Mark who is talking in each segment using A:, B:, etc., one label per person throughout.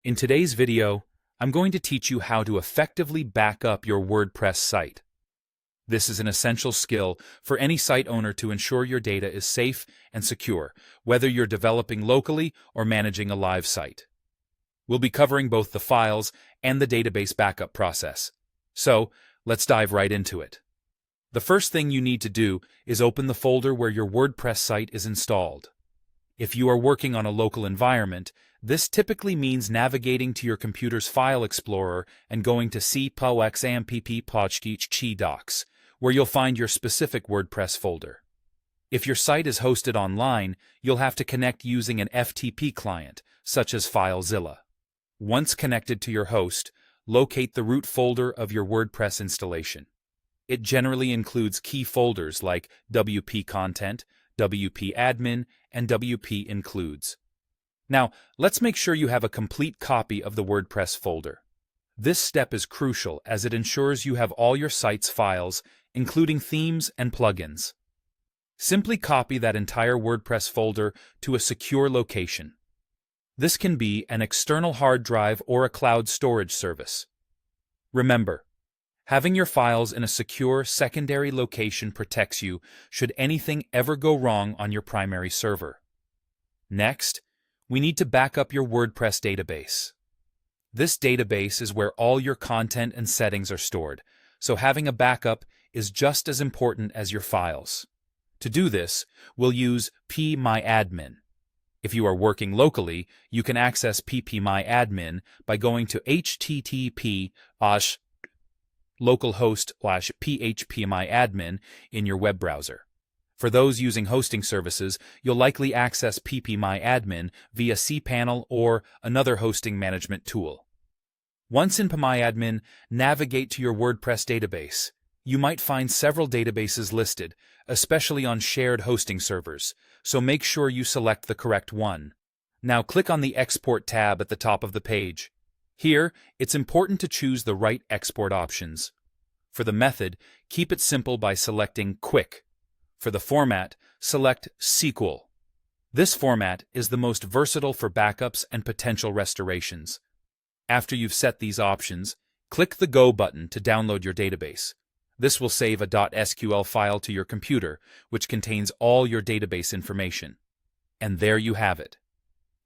A: In today's video, I'm going to teach you how to effectively back up your WordPress site. This is an essential skill for any site owner to ensure your data is safe and secure, whether you're developing locally or managing a live site. We'll be covering both the files and the database backup process. So, let's dive right into it. The first thing you need to do is open the folder where your WordPress site is installed. If you are working on a local environment, this typically means navigating to your computer's file explorer and going to cpoxampp docs, where you'll find your specific WordPress folder. If your site is hosted online, you'll have to connect using an FTP client, such as FileZilla. Once connected to your host, locate the root folder of your WordPress installation. It generally includes key folders like WP Content, WP Admin, and WP Includes. Now, let's make sure you have a complete copy of the WordPress folder. This step is crucial as it ensures you have all your site's files, including themes and plugins. Simply copy that entire WordPress folder to a secure location. This can be an external hard drive or a cloud storage service. Remember, having your files in a secure secondary location protects you should anything ever go wrong on your primary server. Next, we need to back up your WordPress database. This database is where all your content and settings are stored, so having a backup is just as important as your files. To do this, we'll use pmyadmin. If you are working locally, you can access ppmyadmin by going to http://localhost/phpmyadmin in your web browser. For those using hosting services, you'll likely access ppmyadmin via cPanel or another hosting management tool. Once in pmyadmin, navigate to your WordPress database. You might find several databases listed, especially on shared hosting servers, so make sure you select the correct one. Now click on the Export tab at the top of the page. Here, it's important to choose the right export options. For the method, keep it simple by selecting Quick. For the format, select SQL. This format is the most versatile for backups and potential restorations. After you've set these options, click the Go button to download your database. This will save a .sql file to your computer, which contains all your database information. And there you have it.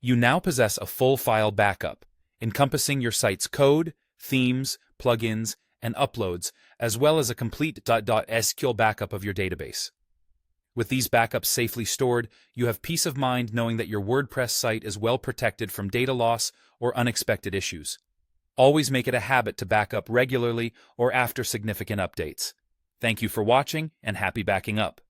A: You now possess a full file backup, encompassing your site's code, themes, plugins, and uploads, as well as a complete .sql backup of your database. With these backups safely stored, you have peace of mind knowing that your WordPress site is well protected from data loss or unexpected issues. Always make it a habit to back up regularly or after significant updates. Thank you for watching, and happy backing up.